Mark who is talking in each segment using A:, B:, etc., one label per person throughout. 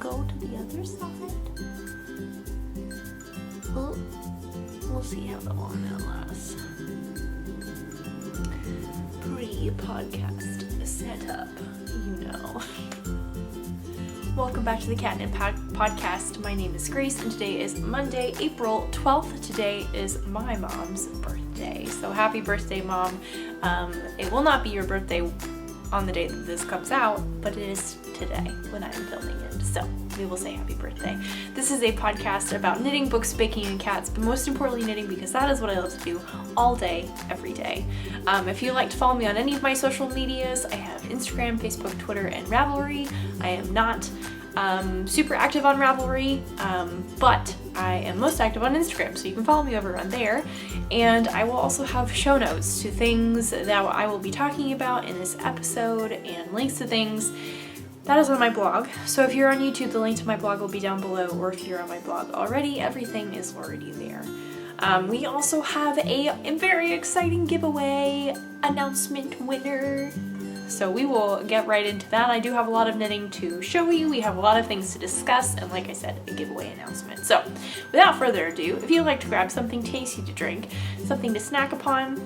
A: go to the other side. Oh, we'll see how long that lasts. Pre-podcast setup, you know. Welcome back to the Catnip Podcast. My name is Grace, and today is Monday, April 12th. Today is my mom's birthday. So happy birthday, Mom. It will not be your birthday on the day that this comes out, but it is today when I am filming it. So we will say happy birthday. This is a podcast about knitting, books, baking, and cats, but most importantly knitting, because that is what I love to do all day, every day. If you'd like to follow me on any of my social medias, I have Instagram, Facebook, Twitter, and Ravelry. I am not super active on Ravelry, but I am most active on Instagram, so you can follow me over on there. And I will also have show notes to things that I will be talking about in this episode and links to things. That is on my blog. So if you're on YouTube, the link to my blog will be down below, or if you're on my blog already, everything is already there. We also have a very exciting giveaway announcement winner. So we will get right into that. I do have a lot of knitting to show you. We have a lot of things to discuss, and like I said, a giveaway announcement. So without further ado, if you'd like to grab something tasty to drink, something to snack upon,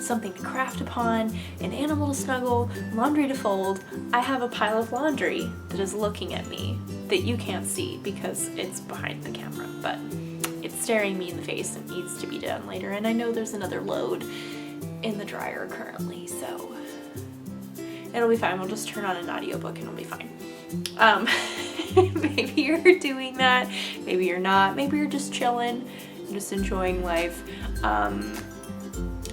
A: something to craft upon, an animal to snuggle, laundry to fold, I have a pile of laundry that is looking at me that you can't see because it's behind the camera, but it's staring me in the face and needs to be done later. And I know there's another load in the dryer currently, so it'll be fine. We'll just turn on an audiobook and it'll be fine. Maybe you're doing that, maybe you're not, maybe you're just chilling, just enjoying life.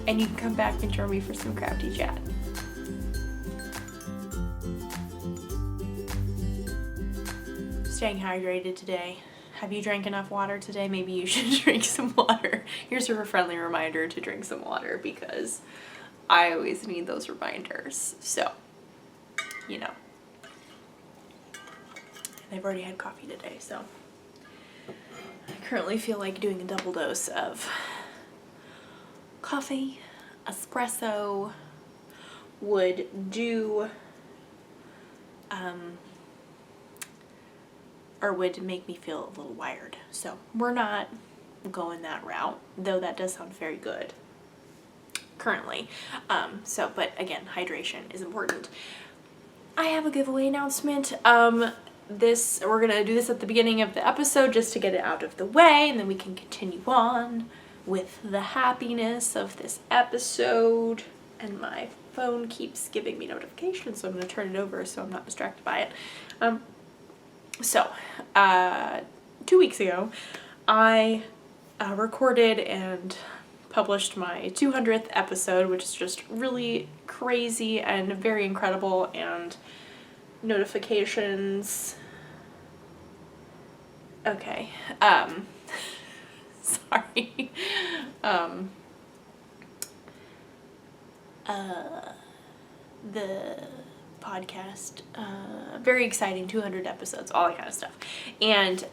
A: And you can come back and join me for some crafty chat. Staying hydrated today. Have you drank enough water today? Maybe you should drink some water. Here's a friendly reminder to drink some water because I always need those reminders. So, you know. And I've already had coffee today, so I currently feel like doing a double dose of coffee. Espresso would do, or would make me feel a little wired. So we're not going that route, though that does sound very good currently. But again, hydration is important. I have a giveaway announcement. We're gonna do this at the beginning of the episode just to get it out of the way, and then we can continue on with the happiness of this episode. And my phone keeps giving me notifications, so I'm going to turn it over so I'm not distracted by it. 2 weeks ago, I recorded and published my 200th episode, which is just really crazy and very incredible, and notifications. Okay. Sorry. The podcast, very exciting, 200 episodes, all that kind of stuff. And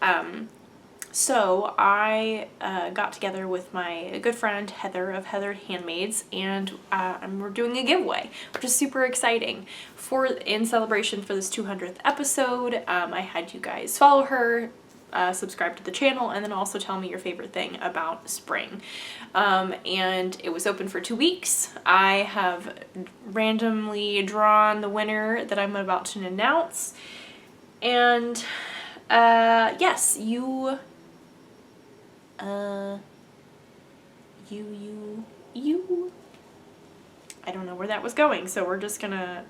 A: so I got together with my good friend Heather of Heather Handmaids, and we're doing a giveaway, which is super exciting. In celebration for this 200th episode, I had you guys follow her, subscribe to the channel, and then also tell me your favorite thing about spring. And it was open for 2 weeks. I have randomly drawn the winner that I'm about to announce. And yes, you I don't know where that was going, so we're just gonna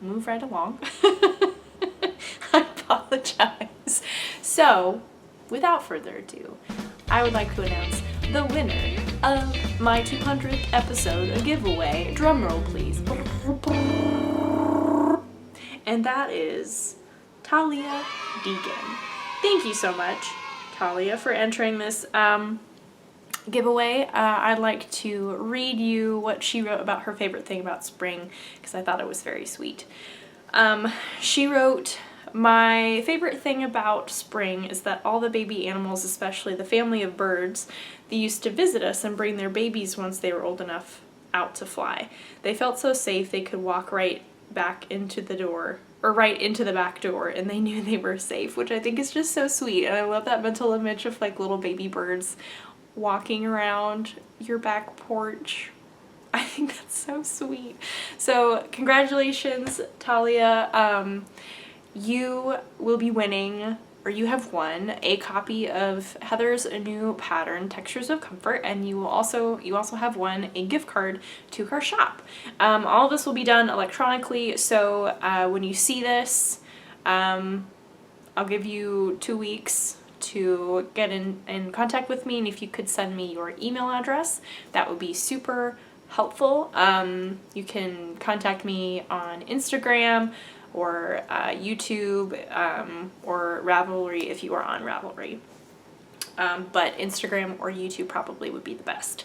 A: move right along. I apologize. So, without further ado, I would like to announce the winner of my 200th episode giveaway. Drum roll, please. And that is Talia Deegan. Thank you so much, Talia, for entering this giveaway. I'd like to read you what she wrote about her favorite thing about spring, because I thought it was very sweet. She wrote, "My favorite thing about spring is that all the baby animals, especially the family of birds, they used to visit us and bring their babies once they were old enough out to fly. They felt so safe they could walk right back into the door, or right into the back door, and they knew they were safe, which I think is just so sweet. And I love that mental image of like little baby birds walking around your back porch. I think that's so sweet. So congratulations, Talia. You will be winning, or you have won, a copy of Heather's new pattern, Textures of Comfort, and you also have won a gift card to her shop. All of this will be done electronically, so when you see this, I'll give you 2 weeks to get in contact with me, and if you could send me your email address, that would be super helpful. You can contact me on Instagram or YouTube, or Ravelry if you are on Ravelry. But Instagram or YouTube probably would be the best.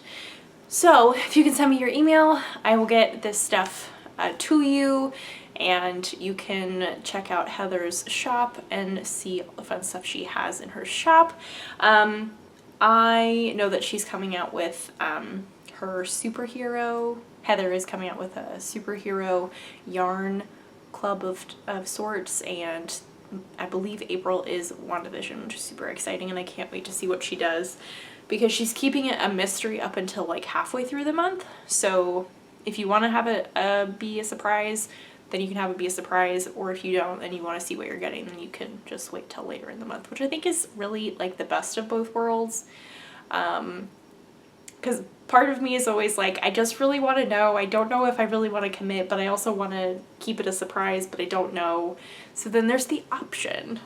A: So if you can send me your email, I will get this stuff to you, and you can check out Heather's shop and see all the fun stuff she has in her shop. I know that she's coming out with her superhero. Heather is coming out with a superhero yarn club of sorts, and I believe April is WandaVision, which is super exciting, and I can't wait to see what she does, because she's keeping it a mystery up until like halfway through the month. So if you want to have it be a surprise, then you can have it be a surprise, or if you don't and you want to see what you're getting, then you can just wait till later in the month, which I think is really like the best of both worlds. Because part of me is always like, I just really want to know. I don't know if I really want to commit, but I also want to keep it a surprise, but I don't know. So then there's the option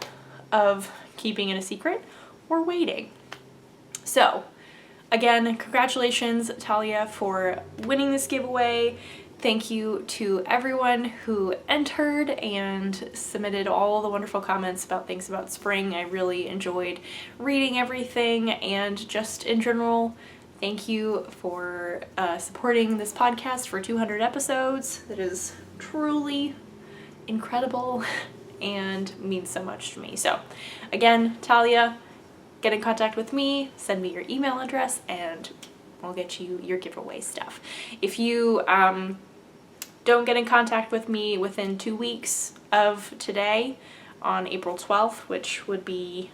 A: of keeping it a secret or waiting. So again, congratulations, Talia, for winning this giveaway. Thank you to everyone who entered and submitted all the wonderful comments about things about spring. I really enjoyed reading everything, and just in general, thank you for supporting this podcast for 200 episodes. That is truly incredible and means so much to me. So again, Talia, get in contact with me, send me your email address, and I'll get you your giveaway stuff. If you don't get in contact with me within 2 weeks of today, on April 12th, which would be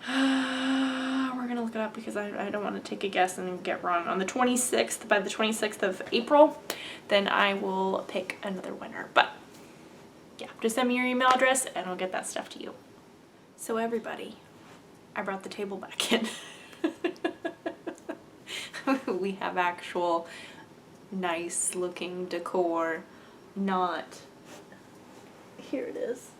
A: we're gonna look it up because I don't want to take a guess and get wrong. On the 26th, by the 26th of April, then I will pick another winner. But yeah, just send me your email address and I'll get that stuff to you. So everybody, I brought the table back in. We have actual nice looking decor, not, here it is,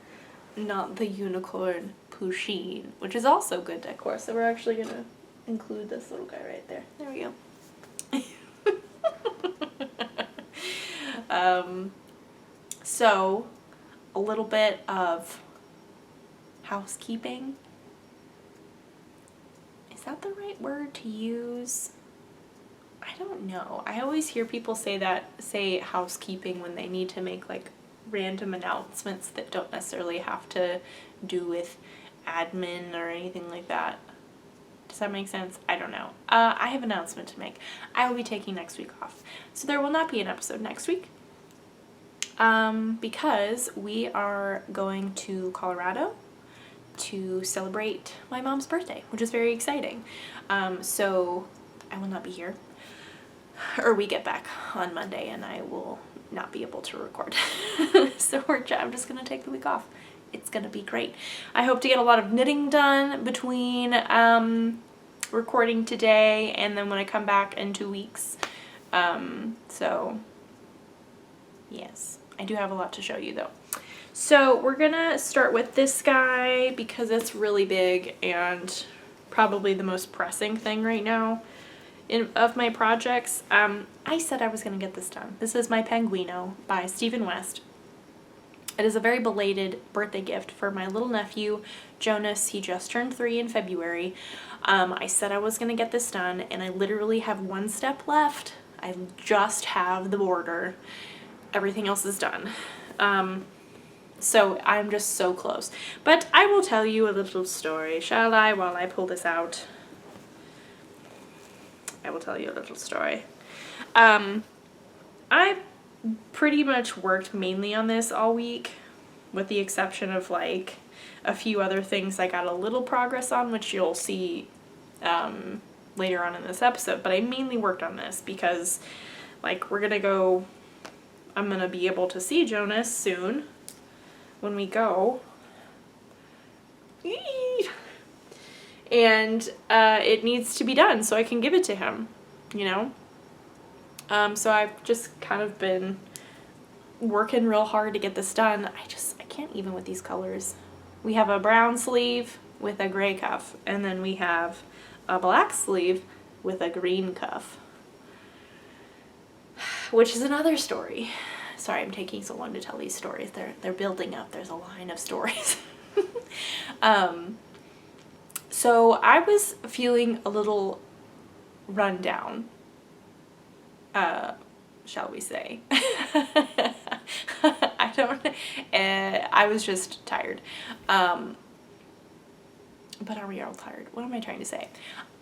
A: not the unicorn Pusheen, which is also good decor. So we're actually gonna include this little guy right there. There we go. So a little bit of housekeeping. Is that the right word to use? I don't know. I always hear people say housekeeping when they need to make like random announcements that don't necessarily have to do with admin or anything like that. Does that make sense? I don't know. I have an announcement to make. I will be taking next week off. So there will not be an episode next week. Because we are going to Colorado to celebrate my mom's birthday, which is very exciting. So I will not be here. Or we get back on Monday and I will not be able to record. So I'm just gonna take the week off. It's gonna be great. I hope to get a lot of knitting done between recording today and then when I come back in 2 weeks. So yes, I do have a lot to show you though. So we're gonna start with this guy because it's really big and probably the most pressing thing right now of my projects. I said I was gonna get this done. This is my Penguino by Stephen West. It is a very belated birthday gift for my little nephew, Jonas. He just turned 3 in February. I said I was gonna get this done and I literally have 1 step left. I just have the border. Everything else is done. So I'm just so close. But I will tell you a little story, shall I, while I pull this out? I will tell you a little story. I pretty much worked mainly on this all week, with the exception of like a few other things I got a little progress on, which you'll see later on in this episode. But I mainly worked on this because like I'm gonna be able to see Jonas soon when we go. And it needs to be done so I can give it to him, you know? So I've just kind of been working real hard to get this done. I can't even with these colors. We have a brown sleeve with a gray cuff, and then we have a black sleeve with a green cuff, which is another story. Sorry, I'm taking so long to tell these stories. They're building up. There's a line of stories. So I was feeling a little run down, shall we say. I was just tired. But are we all tired? What am I trying to say?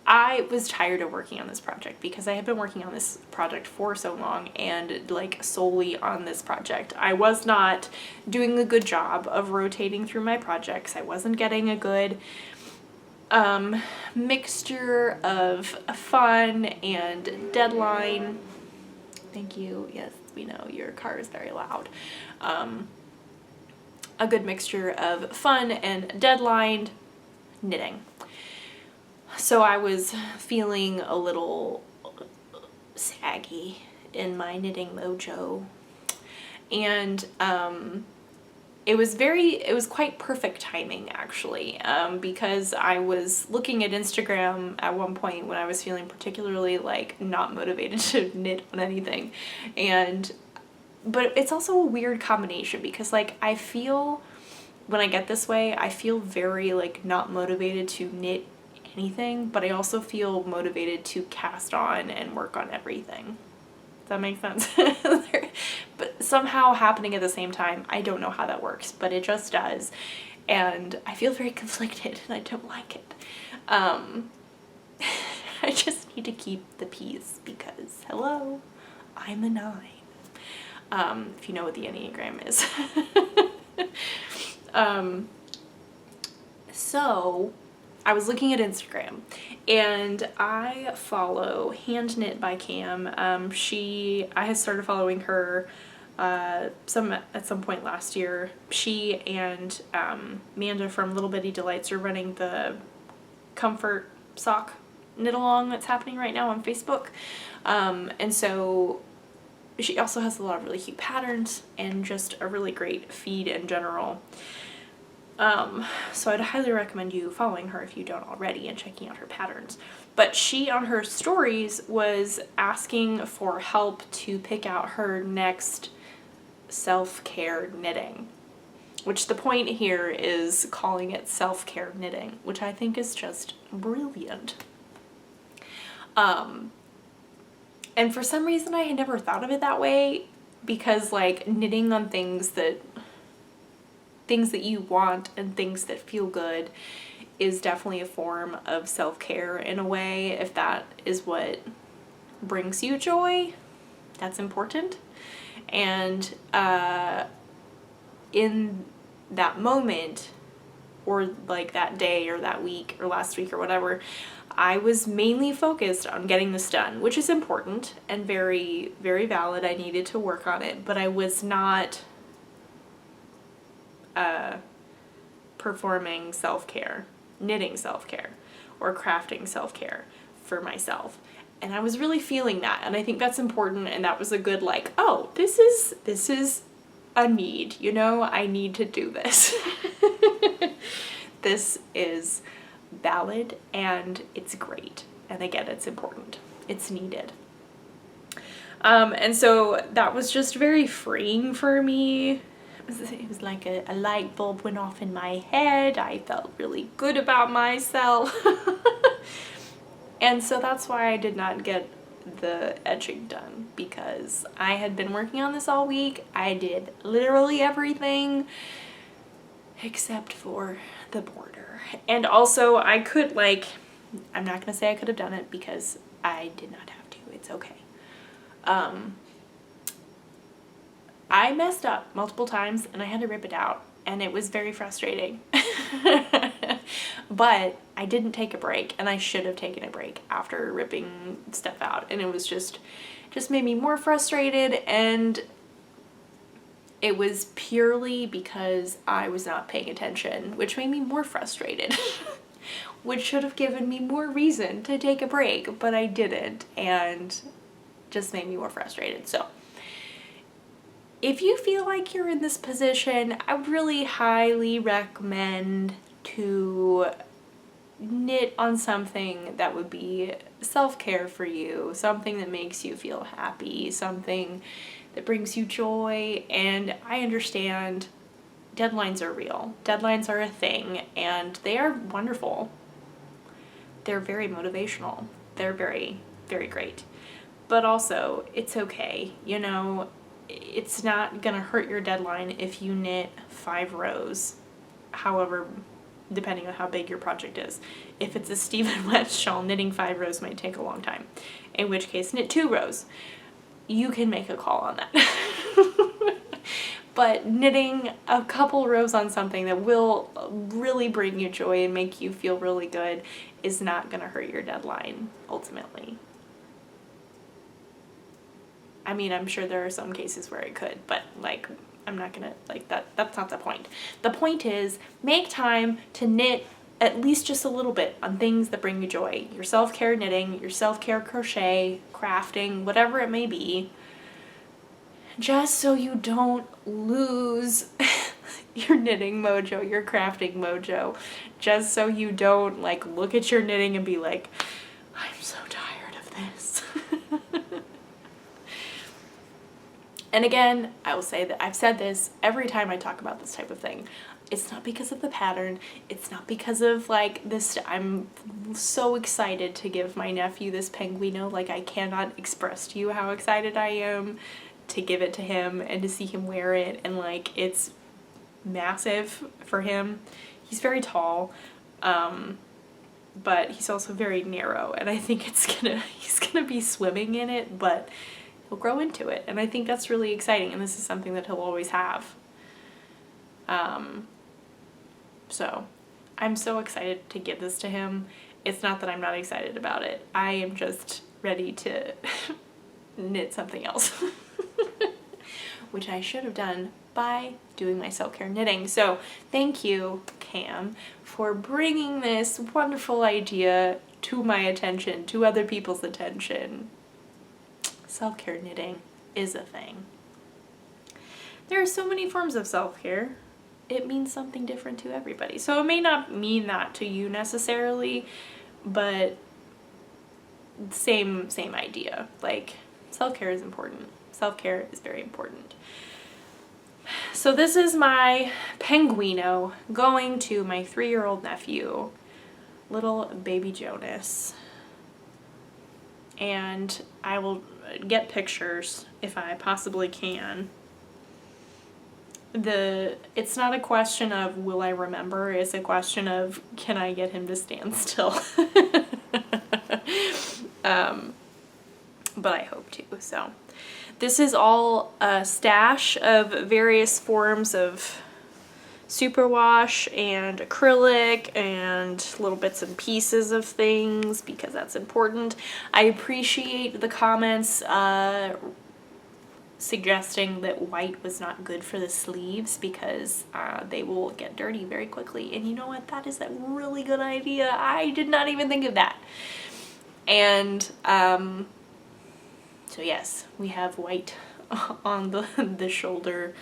A: I was tired of working on this project because I have been working on this project for so long, and like solely on this project. I was not doing a good job of rotating through my projects. I wasn't getting a good mixture of fun and deadline. Thank you. Yes, we know your car is very loud. A good mixture of fun and deadline knitting. So I was feeling a little saggy in my knitting mojo, and it was quite perfect timing actually, because I was looking at Instagram at one point when I was feeling particularly like not motivated to knit on anything, but it's also a weird combination because like I feel when I get this way, I feel very like not motivated to knit anything, but I also feel motivated to cast on and work on everything. Does that make sense? But somehow happening at the same time. I don't know how that works, but it just does. And I feel very conflicted and I don't like it. I just need to keep the peace because, hello, I'm a 9. If you know what the Enneagram is. So I was looking at Instagram and I follow Hand Knit by Cam. I had started following her at some point last year. She and Amanda from Little Bitty Delights are running the comfort sock knit along that's happening right now on Facebook. And so she also has a lot of really cute patterns and just a really great feed in general. So I'd highly recommend you following her if you don't already and checking out her patterns. But she, on her stories, was asking for help to pick out her next self-care knitting, which the point here is calling it self-care knitting, which I think is just brilliant. And for some reason I had never thought of it that way, because like knitting on things that you want and things that feel good is definitely a form of self-care in a way. If that is what brings you joy, that's important. And in that moment, or like that day or that week or last week or whatever, I was mainly focused on getting this done, which is important and very, very valid. I needed to work on it, but I was not performing self-care, knitting self-care, or crafting self-care for myself. And I was really feeling that, and I think that's important, and that was a good like, oh, this is a need, you know, I need to do this. This is valid and it's great, and again, it's important, it's needed. And so that was just very freeing for me. It was like a light bulb went off in my head. I felt really good about myself. And so that's why I did not get the edging done, because I had been working on this all week. I did literally everything except for the border. And also I could I'm not gonna say I could have done it because I did not have to. It's okay. I messed up multiple times and I had to rip it out, and it was very frustrating. But I didn't take a break, and I should have taken a break after ripping stuff out, and it was just made me more frustrated, and it was purely because I was not paying attention, which made me more frustrated. Which should have given me more reason to take a break, but I didn't, and just made me more frustrated. So if you feel like you're in this position, I would really highly recommend to knit on something that would be self-care for you, something that makes you feel happy, something that brings you joy. And I understand deadlines are real. Deadlines are a thing, and they are wonderful. They're very motivational. They're very, very great. But also, it's okay. You know, it's not gonna hurt your deadline if you knit 5 rows, however, depending on how big your project is. If it's a Stephen West shawl, knitting 5 rows might take a long time, in which case knit 2 rows. You can make a call on that. But knitting a couple rows on something that will really bring you joy and make you feel really good is not gonna hurt your deadline, ultimately. I mean, I'm sure there are some cases where it could, but like, I'm not gonna, like, that's not the point. The point is, make time to knit at least just a little bit on things that bring you joy. Your self-care knitting, your self-care crochet, crafting, whatever it may be, just so you don't lose your knitting mojo, your crafting mojo, just so you don't like look at your knitting and be like, I'm so tired of this. And again, I will say that I've said this every time I talk about this type of thing. It's not because of the pattern. It's not because of like this. I'm so excited to give my nephew this penguino. Like, I cannot express to you how excited I am to give it to him and to see him wear it. And like, it's massive for him. He's very tall, but he's also very narrow. And I think he's gonna be swimming in it, but he'll grow into it, and I think that's really exciting, and this is something that he'll always have. So I'm so excited to give this to him. It's not that I'm not excited about it. I am just ready to knit something else, which I should have done by doing my self-care knitting. So thank you, Cam, for bringing this wonderful idea to my attention, to other people's attention. Self-care knitting is a thing. There are so many forms of self-care. It means something different to everybody. So it may not mean that to you necessarily, but same idea. Like, self-care is important. Self-care is very important. So this is my penguino going to my 3-year-old nephew, little baby Jonas. And I will get pictures if I possibly can. It's not a question of will I remember, it's a question of can I get him to stand still. But I hope to. So this is all a stash of various forms of superwash and acrylic and little bits and pieces of things because that's important. I appreciate the comments suggesting that white was not good for the sleeves because they will get dirty very quickly. And you know what? That is a really good idea. I did not even think of that. And so yes, we have white on the shoulder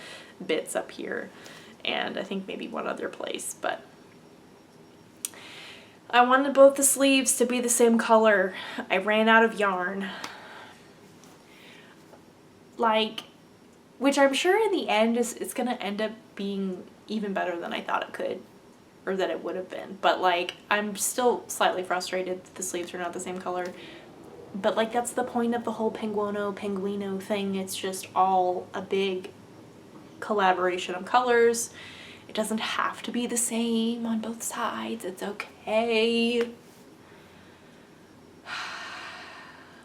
A: bits up here, and I think maybe one other place, but I wanted both the sleeves to be the same color. I ran out of yarn. Like, which I'm sure in the end it's gonna end up being even better than I thought it could, or that it would have been. But like, I'm still slightly frustrated that the sleeves are not the same color. But like, that's the point of the whole penguino thing. It's just all a big collaboration of colors. It doesn't have to be the same on both sides. It's okay.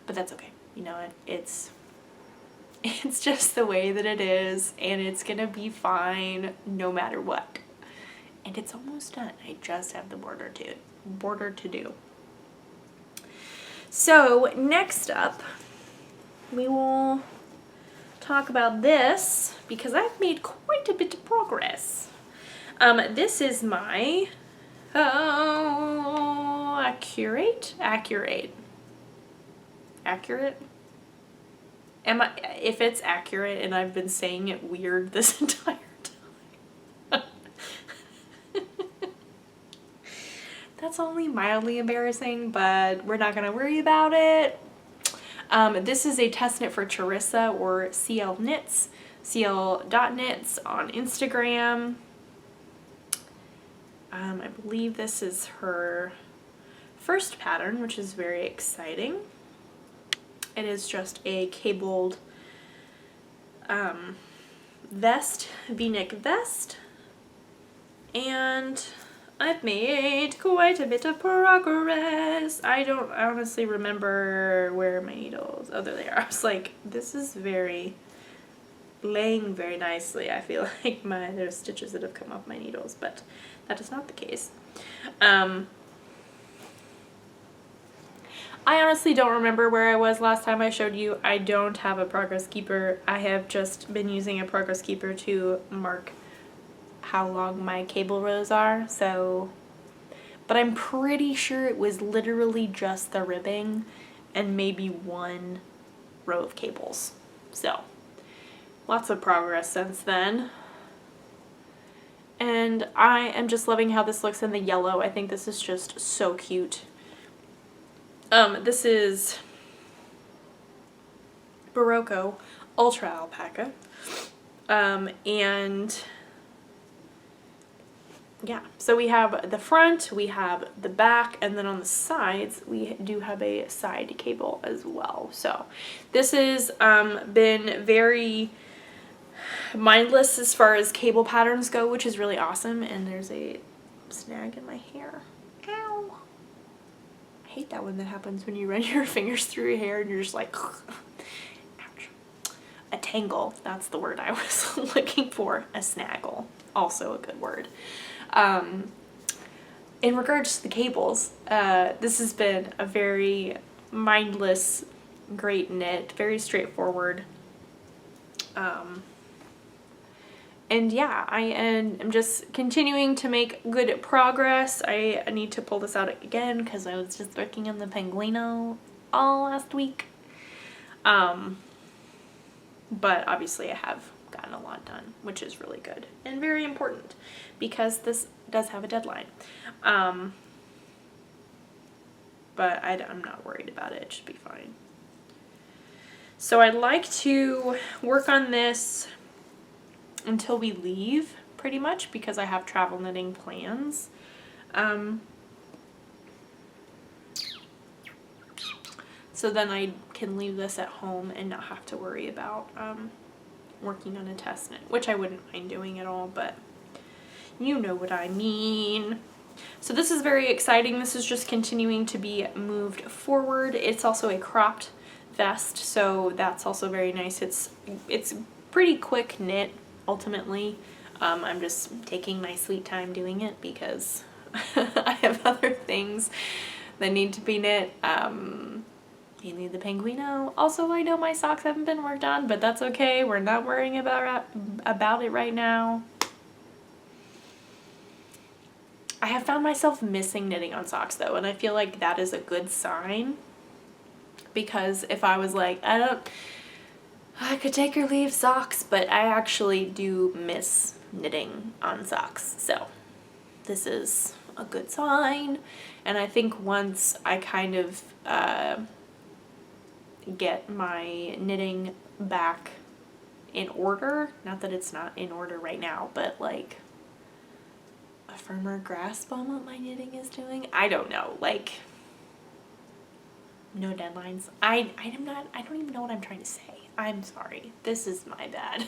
A: But that's okay. You know, it's It's just the way that it is, and it's gonna be fine no matter what. And it's almost done. I just have the border to do. So next up, we will talk about this because I've made quite a bit of progress. This is my accurate. If it's accurate and I've been saying it weird this entire time. That's only mildly embarrassing, but we're not gonna worry about it. This is a test knit for Charissa, or CL Knits, cl.knits on Instagram. I believe this is her first pattern, which is very exciting. It is just a cabled vest, V-neck vest, and I've made quite a bit of progress. I don't honestly remember where my needles, oh, there they are. I was like, this is laying very nicely. I feel like there's stitches that have come off my needles, but that is not the case. I honestly don't remember where I was last time I showed you. I don't have a progress keeper. I have just been using a progress keeper to mark how long my cable rows are, but I'm pretty sure it was literally just the ribbing and maybe one row of cables. So lots of progress since then. And I am just loving how this looks in the yellow. I think this is just so cute. This is Barocco Ultra Alpaca. And yeah, so we have the front, we have the back, and then on the sides, we do have a side cable as well. So this has been very mindless as far as cable patterns go, which is really awesome. And there's a snag in my hair. Ow. I hate that when that happens, when you run your fingers through your hair and you're just like, ouch. A tangle, that's the word I was looking for. A snaggle, also a good word. In regards to the cables, this has been a very mindless, great knit, very straightforward. And yeah, I am just continuing to make good progress. I need to pull this out again because I was just working on the Penguino all last week. But obviously I have gotten a lot done, which is really good and very important because this does have a deadline. But I'm not worried about it. It should be fine. So I'd like to work on this until we leave, pretty much, because I have travel knitting plans. So then I can leave this at home and not have to worry about working on a test knit, which I wouldn't mind doing at all, but you know what I mean. So this is very exciting. This is just continuing to be moved forward. It's also a cropped vest, so that's also very nice. It's pretty quick knit, ultimately. I'm just taking my sweet time doing it because I have other things that need to be knit. Mainly the Penguino. Also, I know my socks haven't been worked on, but that's okay. We're not worrying about it right now. I have found myself missing knitting on socks though, and I feel like that is a good sign, because if I was like, I could take or leave socks, but I actually do miss knitting on socks. So this is a good sign. And I think once I kind of get my knitting back in order, not that it's not in order right now, but like a firmer grasp on what my knitting is doing. I don't know, like, no deadlines. I don't even know what I'm trying to say. I'm sorry. This is my bad.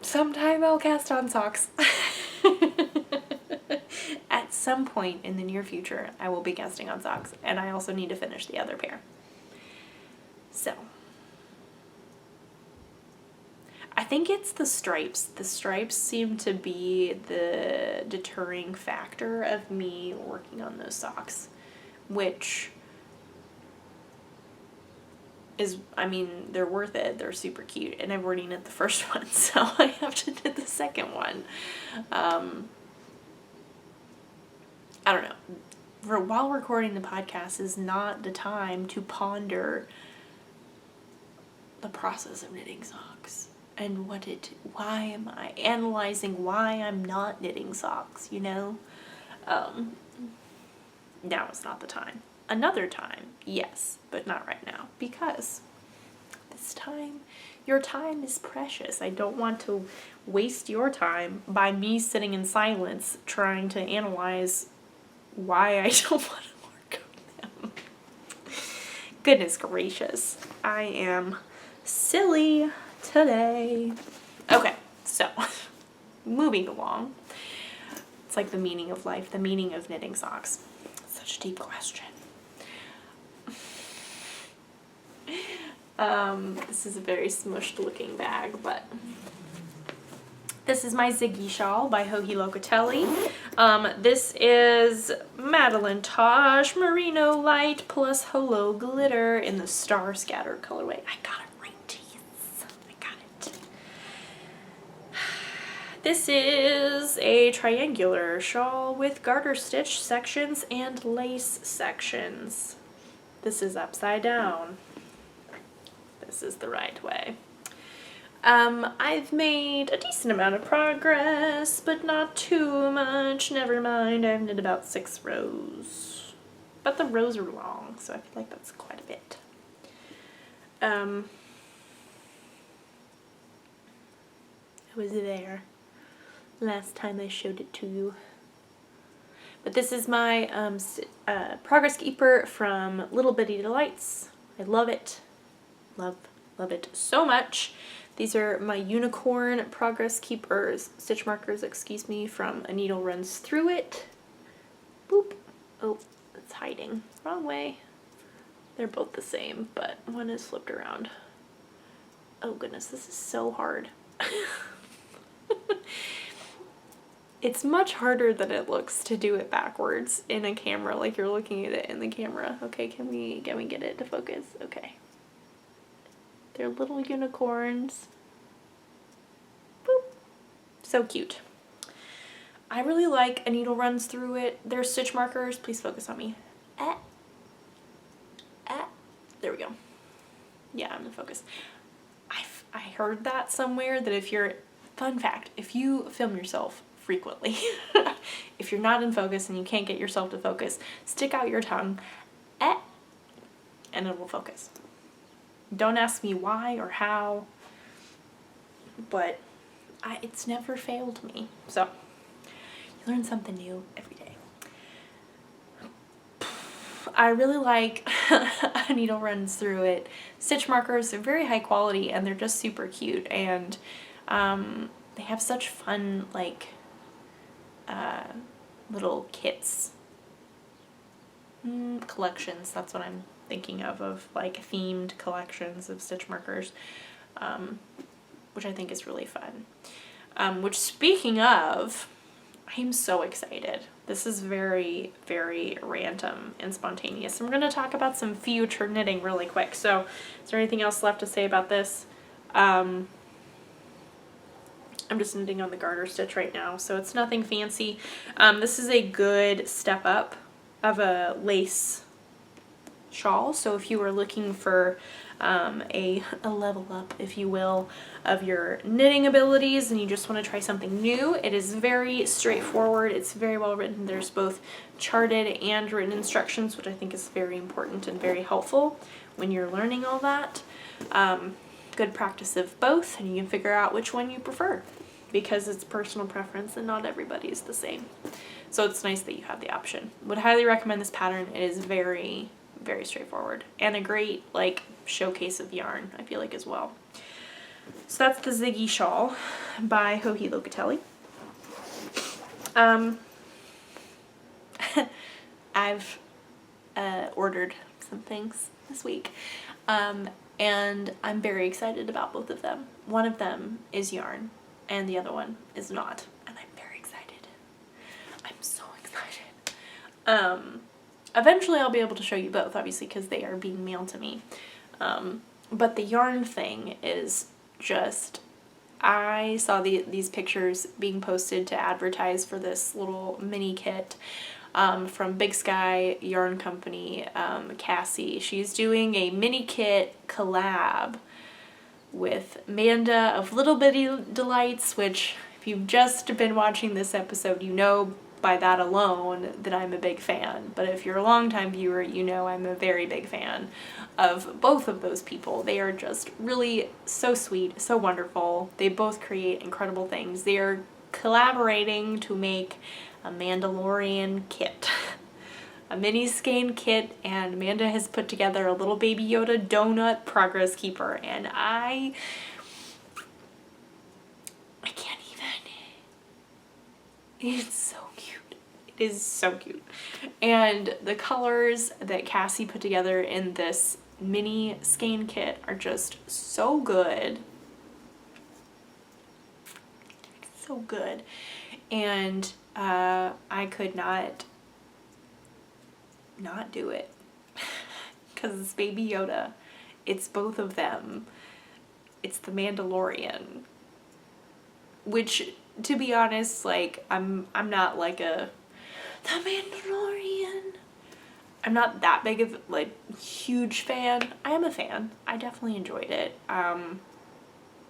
A: Sometime I'll cast on socks. At some point in the near future, I will be casting on socks, and I also need to finish the other pair. So, I think it's the stripes. The stripes seem to be the deterring factor of me working on those socks, which is, I mean, they're worth it. They're super cute, and I've already knit the first one, so I have to knit the second one. I don't know. While recording the podcast is not the time to ponder the process of knitting socks and why am I analyzing why I'm not knitting socks, you know? Now is not the time. Another time, yes, but not right now, because this time, your time is precious. I don't want to waste your time by me sitting in silence trying to analyze why I don't want to work on them. Goodness gracious, I am silly today. Okay, so moving along. It's like the meaning of life, the meaning of knitting socks. Such a deep question. This is a very smushed looking bag, but this is my Ziggy shawl by Joji Locatelli. This is Madeline Tosh Merino Light plus Hello Glitter in the Star Scattered colorway. I got it right, jeez. I got it. This is a triangular shawl with garter stitch sections and lace sections. This is upside down. This is the right way. I've made a decent amount of progress, but not too much. Never mind, I've knit about 6 rows. But the rows are long, so I feel like that's quite a bit. I was there last time I showed it to you. But this is my Progress Keeper from Little Bitty Delights. I love it. Love it so much. These are my Unicorn Progress Keepers, stitch markers, excuse me, from A Needle Runs Through It. Boop. Oh, it's hiding. Wrong way. They're both the same, but one is flipped around. Oh goodness, this is so hard. It's much harder than it looks to do it backwards in a camera, like you're looking at it in the camera. Okay, can we get it to focus? Okay. They're little unicorns. Boop. So cute. I really like A Needle Runs Through It. They're stitch markers. Please focus on me. There we go. Yeah, I'm in focus. I heard that somewhere that if you're, fun fact, if you film yourself frequently, if you're not in focus and you can't get yourself to focus, stick out your tongue, and it will focus. Don't ask me why or how, but it's never failed me. So, you learn something new every day. I really like A Needle Runs Through It. Stitch markers, they're very high quality and they're just super cute, and they have such fun, like, little kits. Collections, that's what I'm thinking of like themed collections of stitch markers, which I think is really fun. Which, speaking of, I'm so excited. This is very, very random and spontaneous. I'm going to talk about some future knitting really quick. So, is there anything else left to say about this? I'm just knitting on the garter stitch right now, so it's nothing fancy. This is a good step up of a lace shawl, so if you are looking for a level up, if you will, of your knitting abilities and you just want to try something new, it is very straightforward. It's very well written. There's both charted and written instructions, which I think is very important and very helpful when you're learning all that. Good practice of both, and you can figure out which one you prefer, because it's personal preference and not everybody is the same. So it's nice that you have the option. Would highly recommend this pattern. It is very, very straightforward and a great like showcase of yarn, I feel like, as well. So that's the Ziggy shawl by Joji Locatelli. I've ordered some things this week, and I'm very excited about both of them. One of them is yarn, and the other one is not, and I'm very excited. I'm so excited. Eventually I'll be able to show you both, obviously, because they are being mailed to me. But the yarn thing is just, I saw these pictures being posted to advertise for this little mini kit from Big Sky Yarn Company, Cassie. She's doing a mini kit collab with Amanda of Little Bitty Delights, which if you've just been watching this episode, you know by that alone that I'm a big fan. But if you're a longtime viewer, you know I'm a very big fan of both of those people. They are just really so sweet, so wonderful. They both create incredible things. They are collaborating to make a Mandalorian kit. A mini skein kit, and Amanda has put together a little Baby Yoda donut progress keeper, and I can't even. It's so cute. It is so cute. And the colors that Cassie put together in this mini skein kit are just so good. So good. And I could not do it because it's Baby Yoda. It's both of them. It's the Mandalorian, which, to be honest, like I'm not like the Mandalorian. I'm not that big of like huge fan. I am a fan. I definitely enjoyed it.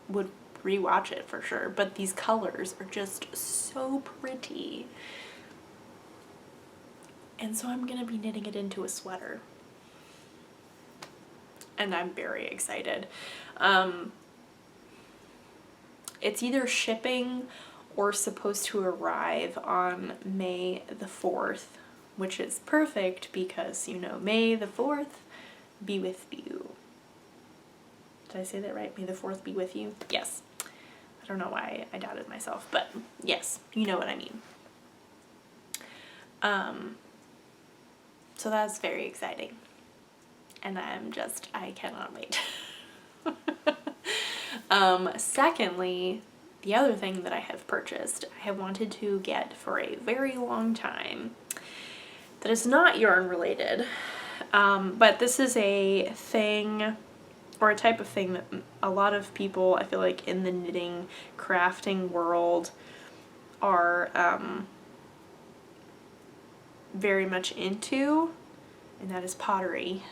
A: Would rewatch it for sure, but these colors are just so pretty. And so I'm gonna be knitting it into a sweater. And I'm very excited. It's either shipping or supposed to arrive on May the 4th, which is perfect because, you know, May the 4th be with you. Did I say that right? May the 4th be with you? Yes. I don't know why I doubted myself, but yes, you know what I mean. So that's very exciting. And I cannot wait. Secondly, the other thing that I have purchased, I have wanted to get for a very long time, that is not yarn related, but this is a thing, or a type of thing that a lot of people, I feel like, in the knitting, crafting world are very much into, and that is pottery.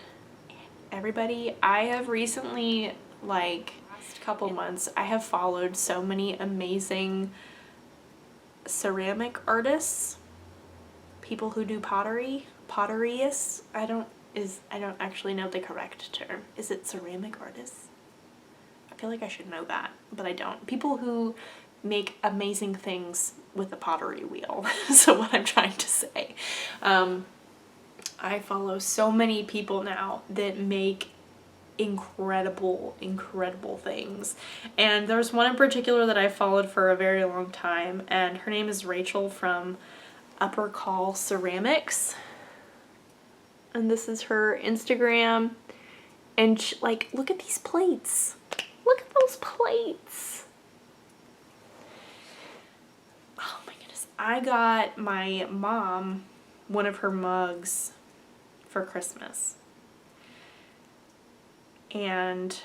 A: Everybody, I have recently, like, last couple months, I have followed so many amazing ceramic artists, people who do potteryists. I don't actually know the correct term. Is it ceramic artists? I feel like I should know that, but I don't. People who make amazing things with a pottery wheel. So what I'm trying to say. I follow so many people now that make incredible things. And there's one in particular that I followed for a very long time, and her name is Rachel from Upper Call Ceramics. And this is her Instagram. And she, like, look at these plates. Look at those plates. Oh my goodness. I got my mom one of her mugs for Christmas. And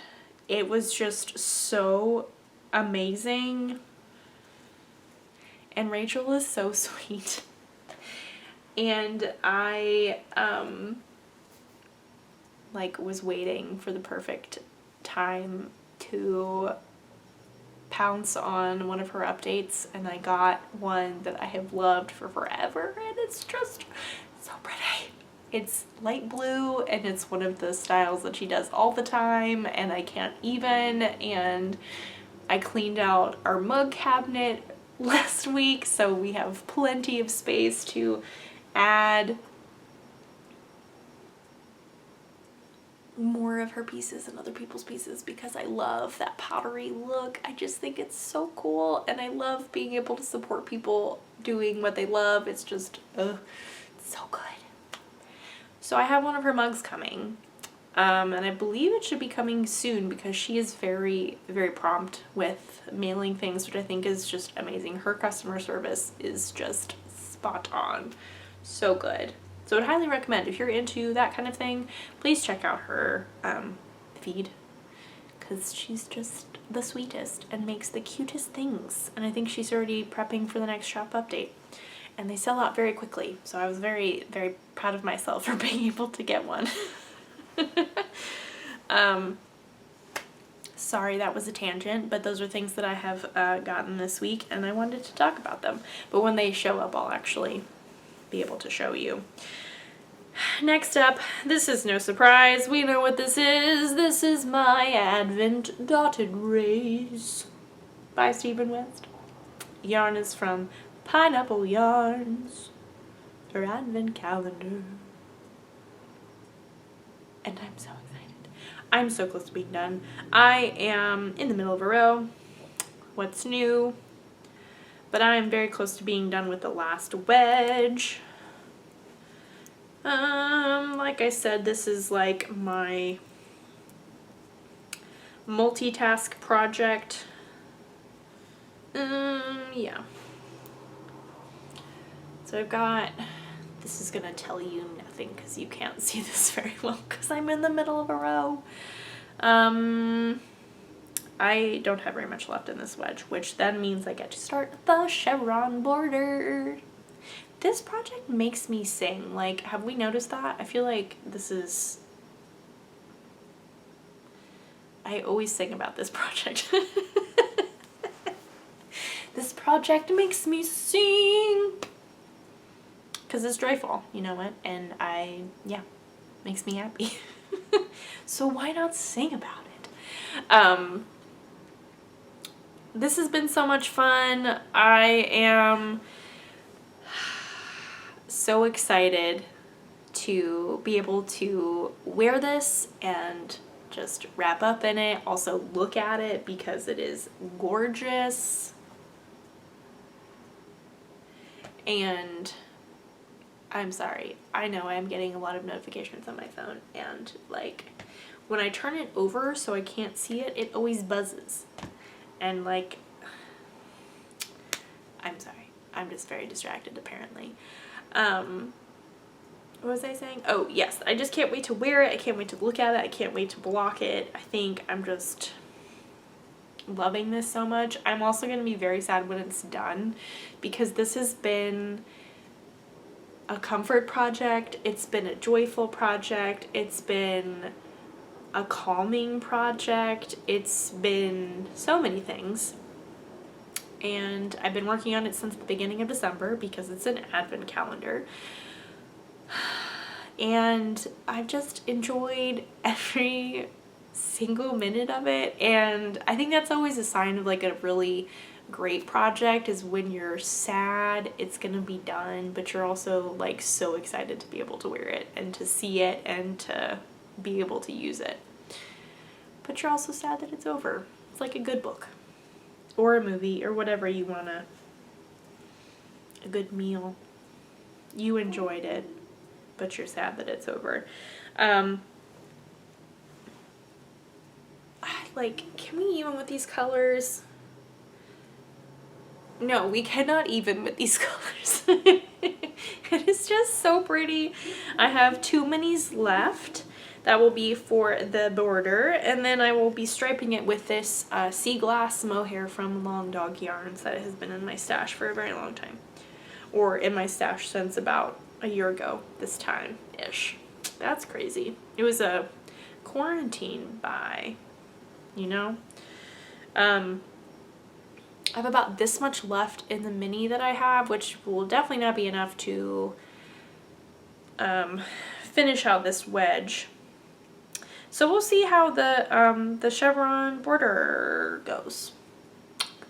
A: it was just so amazing. And Rachel is so sweet. And I like was waiting for the perfect time to pounce on one of her updates, and I got one that I have loved for forever, and it's just so pretty. It's light blue, and it's one of the styles that she does all the time, and I can't even. And I cleaned out our mug cabinet last week, so we have plenty of space to add more of her pieces and other people's pieces, because I love that pottery look. I just think it's so cool, and I love being able to support people doing what they love. It's just, it's So good. So I have one of her mugs coming. And I believe it should be coming soon because she is very, very prompt with mailing things, which I think is just amazing. Her customer service is just spot on. So good. So I'd highly recommend, if you're into that kind of thing, please check out her feed, because she's just the sweetest and makes the cutest things. And I think she's already prepping for the next shop update. And they sell out very quickly. So I was very, very proud of myself for being able to get one. Sorry, that was a tangent, but those are things that I have gotten this week, and I wanted to talk about them. But when they show up, I'll actually be able to show you. Next up, this is no surprise. We know what this is. This is my Advent Dotted Rays by Stephen West. Yarn is from Pineapple Yarns, her Advent calendar. And I'm so excited. I'm so close to being done. I am in the middle of a row. What's new? But I am very close to being done with the last wedge. Like I said, this is like my multitask project. Yeah. So I've got, this is gonna tell you nothing because you can't see this very well because I'm in the middle of a row. I don't have very much left in this wedge, which then means I get to start the chevron border. This project makes me sing. Like, have we noticed that? I feel like this is, I always sing about this project. This project makes me sing. Because it's joyful, you know what? And makes me happy. So why not sing about it? This has been so much fun. I am so excited to be able to wear this and just wrap up in it. Also look at it because it is gorgeous. And I'm sorry, I know I'm getting a lot of notifications on my phone, and like when I turn it over so I can't see it, it always buzzes. And like, I'm sorry, I'm just very distracted apparently. What was I saying? Oh yes, I just can't wait to wear it. I can't wait to look at it. I can't wait to block it. I think I'm just loving this so much. I'm also going to be very sad when it's done because this has been a comfort project. It's been a joyful project. It's been a calming project. It's been so many things. And I've been working on it since the beginning of December because it's an advent calendar. And I've just enjoyed every single minute of it, and I think that's always a sign of like a really great project, is when you're sad it's gonna be done, but you're also like so excited to be able to wear it and to see it and to be able to use it. But you're also sad that it's over. It's like a good book or a movie or whatever you wanna, a good meal. You enjoyed it, but you're sad that it's over. Like, can we even with these colors? No, we cannot even with these colors. It is just so pretty. I have 2 minis left. That will be for the border, and then I will be striping it with this sea glass mohair from Long Dog Yarns that has been in my stash for a very long time. Or in my stash since about a year ago this time-ish. That's crazy. It was a quarantine buy, you know? I have about this much left in the mini that I have, which will definitely not be enough to finish out this wedge. So we'll see how the chevron border goes.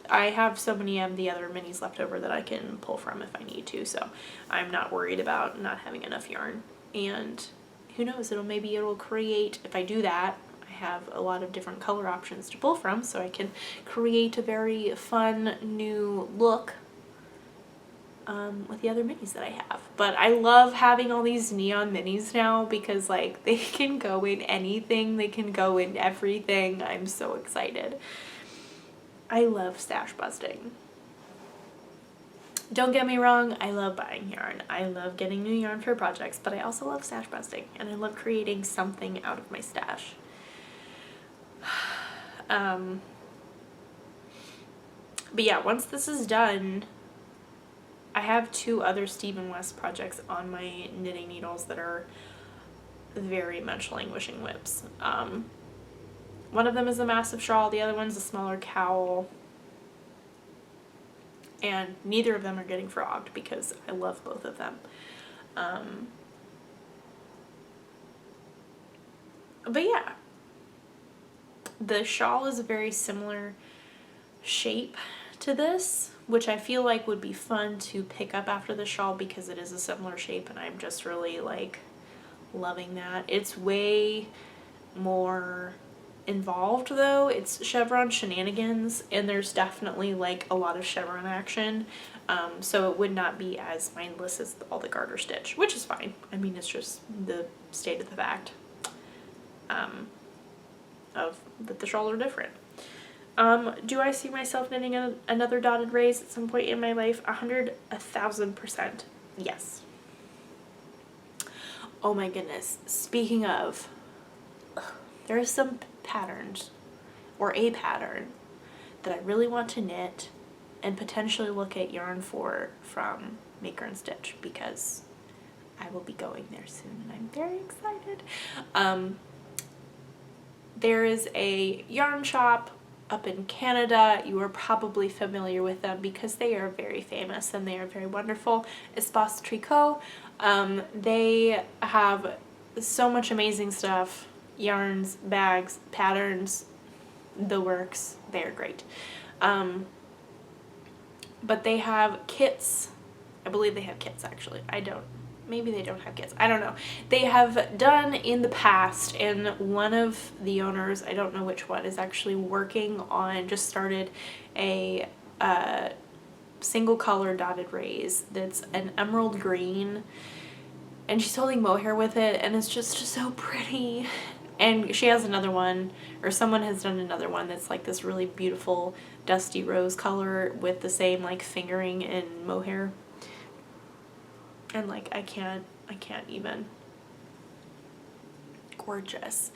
A: I have so many of the other minis left over that I can pull from if I need to, so I'm not worried about not having enough yarn. And who knows, maybe it'll create, if I do that, I have a lot of different color options to pull from, so I can create a very fun new look with the other minis that I have. But I love having all these neon minis now because like they can go in anything, they can go in everything. I'm so excited. I love stash busting. Don't get me wrong, I love buying yarn. I love getting new yarn for projects, but I also love stash busting and I love creating something out of my stash. But yeah, once this is done, I have 2 other Stephen West projects on my knitting needles that are very much languishing whips. One of them is a massive shawl, the other one's a smaller cowl. And neither of them are getting frogged because I love both of them. But yeah, the shawl is a very similar shape to this, which I feel like would be fun to pick up after the shawl because it is a similar shape and I'm just really like loving that. It's way more involved though. It's chevron shenanigans and there's definitely like a lot of chevron action, so it would not be as mindless as all the garter stitch, which is fine. I mean, it's just the state of the fact of that the shawls are different. Do I see myself knitting another dotted raise at some point in my life? 1,000%. Yes. Oh my goodness. Speaking of, there are some patterns, or a pattern, that I really want to knit and potentially look at yarn for from Maker and Stitch because I will be going there soon and I'm very excited. There is a yarn shop up in Canada. You are probably familiar with them because they are very famous and they are very wonderful. Espace Tricot. They have so much amazing stuff. Yarns, bags, patterns, the works. They are great. But they have kits. I believe they have kits actually. Maybe they don't have kits. I don't know. They have done in the past, and one of the owners, I don't know which one, is actually working on, just started a single color dotted raise that's an emerald green, and she's holding mohair with it, and it's just so pretty. And she has another one, or someone has done another one that's like this really beautiful dusty rose color with the same like fingering and mohair. And like I can't even. Gorgeous.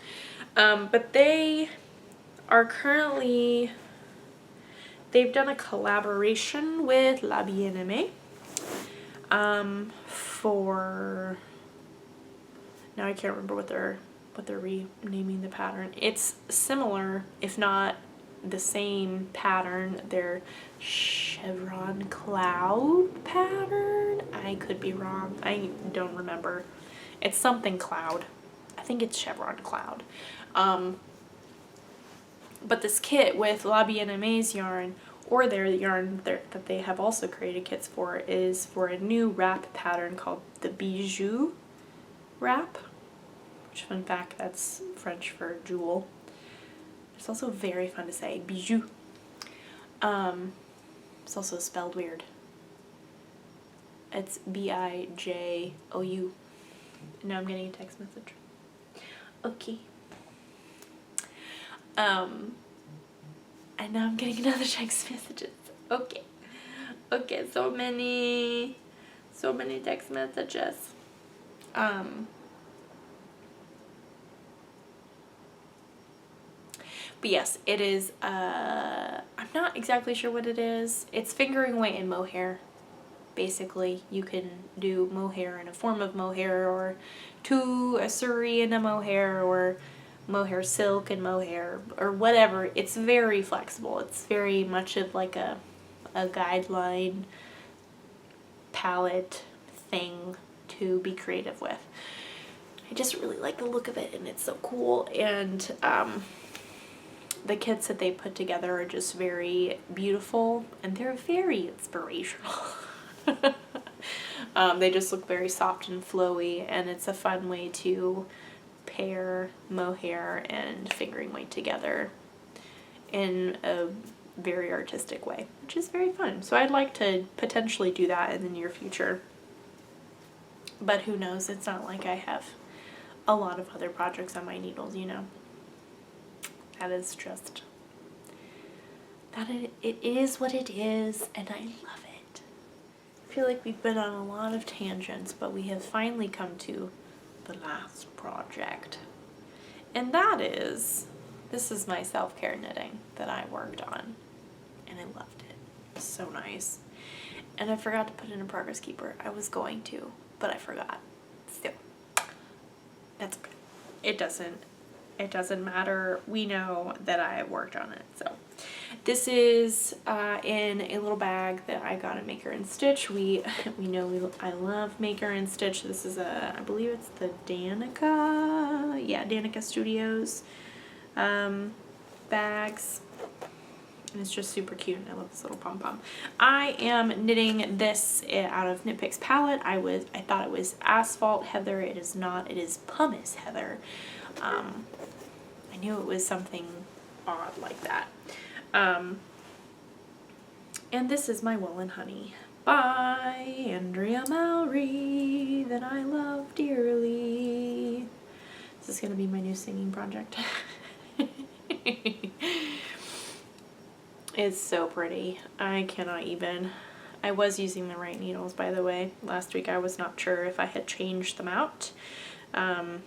A: But they are currently, they've done a collaboration with La Bien-Aimée for, now I can't remember what they're renaming the pattern. It's similar, if not the same pattern, their chevron cloud pattern. I could be wrong. I don't remember. It's something cloud. I think it's chevron cloud. But this kit with La Bien-Aimé's yarn, or their yarn that they have also created kits for, is for a new wrap pattern called the Bijou wrap. Which, fun fact, that's French for jewel. It's also very fun to say, bijou. It's also spelled weird. It's B-I-J-O-U. Now I'm getting a text message. Okay. And now I'm getting another text messages. Okay. Okay, so many text messages. But yes, it is, I'm not exactly sure what it is. It's fingering weight and mohair. Basically, you can do mohair in a form of mohair, or two a suri and a mohair, or mohair silk and mohair, or whatever. It's very flexible. It's very much of like a guideline palette thing to be creative with. I just really like the look of it, and it's so cool. And the kits that they put together are just very beautiful, and they're very inspirational. They just look very soft and flowy, and it's a fun way to pair mohair and fingering weight together in a very artistic way, which is very fun. So I'd like to potentially do that in the near future. But who knows? It's not like I have a lot of other projects on my needles, you know. That is just, it is what it is, and I love it. I feel like we've been on a lot of tangents, but we have finally come to the last project. And that is, this is my self-care knitting that I worked on, and I loved it. So nice. And I forgot to put in a progress keeper. I was going to, but I forgot. Still, that's okay. It doesn't matter. We know that I worked on it. So this is in a little bag that I got at Maker and Stitch. I love Maker and Stitch. This is I believe it's the Danica. Yeah, Danica Studios bags. And it's just super cute, and I love this little pom-pom. I am knitting this out of Knit Picks palette. I thought it was Asphalt Heather. It is not. It is Pumice Heather. I knew it was something odd like that. And this is my Wool and Honey by Andrea Mowry that I love dearly. This is going to be my new singing project. It's so pretty. I cannot even. I was using the right needles, by the way. Last week I was not sure if I had changed them out. Why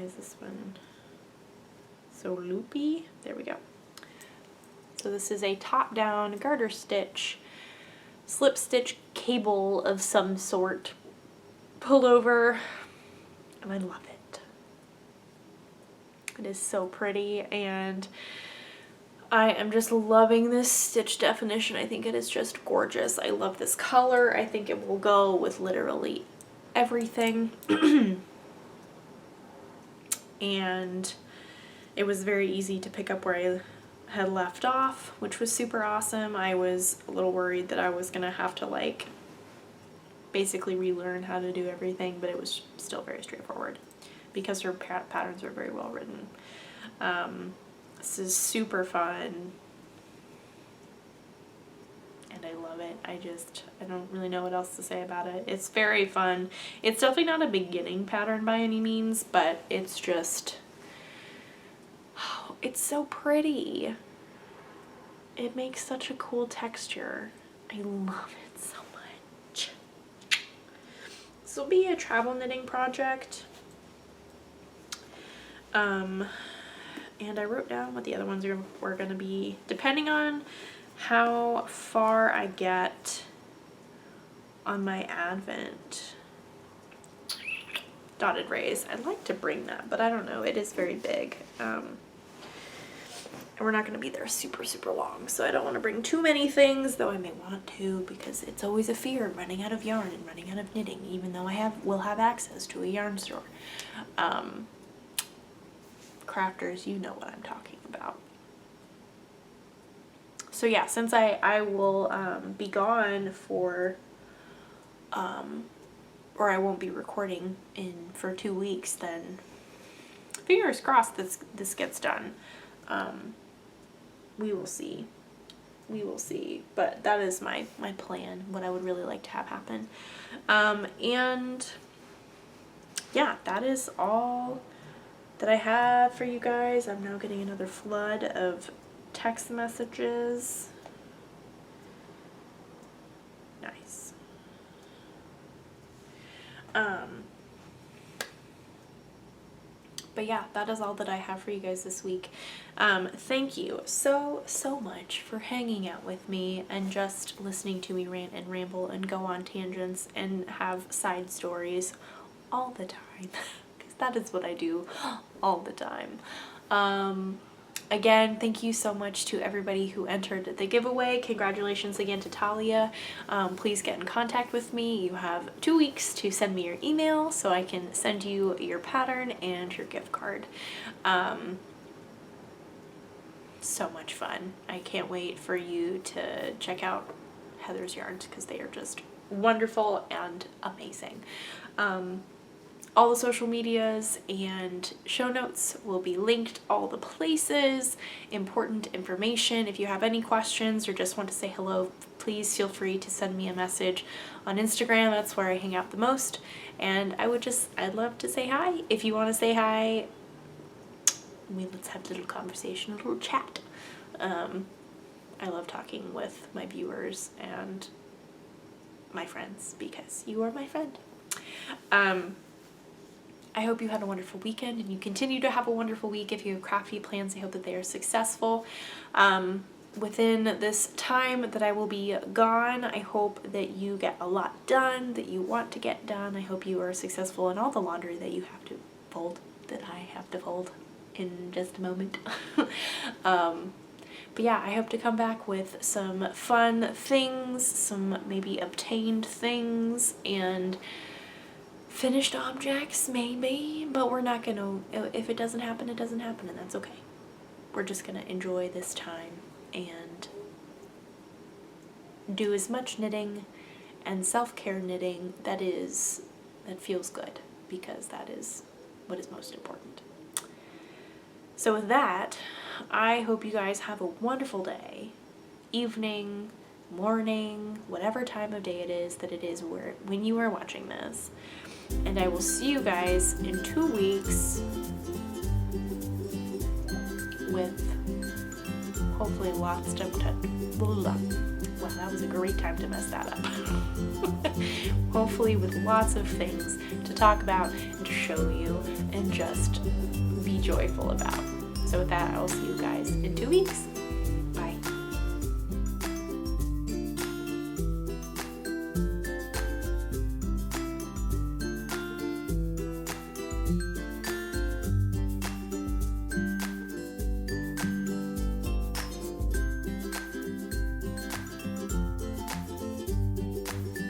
A: is this one so loopy? There we go. So this is a top-down garter stitch, slip stitch cable of some sort, pullover, and I love it. It is so pretty, and I am just loving this stitch definition. I think it is just gorgeous. I love this color. I think it will go with literally everything. And it was very easy to pick up where I had left off, which was super awesome. I was a little worried that I was gonna have to like basically relearn how to do everything, but it was still very straightforward because her patterns are very well written. This is super fun, and I love it. I don't really know what else to say about it. It's very fun. It's definitely not a beginning pattern by any means, but it's just, oh, it's so pretty. It makes such a cool texture. I love it so much. This will be a travel knitting project. And I wrote down what the other ones were going to be, depending on how far I get on my Advent dotted rays. I'd like to bring that, but I don't know. It is very big. And we're not going to be there super, super long, so I don't want to bring too many things, though I may want to, because it's always a fear of running out of yarn and running out of knitting, even though will have access to a yarn store. Crafters, you know what I'm talking about. So yeah, since I will be gone for or I won't be recording for 2 weeks, then fingers crossed this gets done. We will see. We will see. But that is my plan, what I would really like to have happen. And yeah, that is all that I have for you guys. I'm now getting another flood of text messages. Nice. But yeah, that is all that I have for you guys this week. Thank you so much for hanging out with me and just listening to me rant and ramble and go on tangents and have side stories all the time. That is what I do all the time. Again, thank you so much to everybody who entered the giveaway. Congratulations again to Talia. Please get in contact with me. You have 2 weeks to send me your email so I can send you your pattern and your gift card. So much fun. I can't wait for you to check out Heather's yarns because they are just wonderful and amazing. all the social medias and show notes will be linked all the places, important information. If you have any questions or just want to say hello, please feel free to send me a message on Instagram. That's where I hang out the most. And I'd love to say hi. If you want to say hi, let's have a little conversation, a little chat. I love talking with my viewers and my friends because you are my friend. I hope you had a wonderful weekend and you continue to have a wonderful week. If you have crafty plans, I hope that they are successful. Within this time that I will be gone, I hope that you get a lot done that you want to get done. I hope you are successful in all the laundry that you have to fold, that I have to fold in just a moment. But yeah, I hope to come back with some fun things, some maybe obtained things, and finished objects maybe, but we're not gonna, if it doesn't happen, it doesn't happen, and that's okay. We're just gonna enjoy this time and do as much knitting and self-care knitting that feels good, because that is what is most important. So with that, I hope you guys have a wonderful day, evening, morning, whatever time of day it is when you are watching this. And I will see you guys in 2 weeks with hopefully lots to wow, that was a great time to mess that up. Hopefully with lots of things to talk about and to show you and just be joyful about. So with that, I will see you guys in 2 weeks.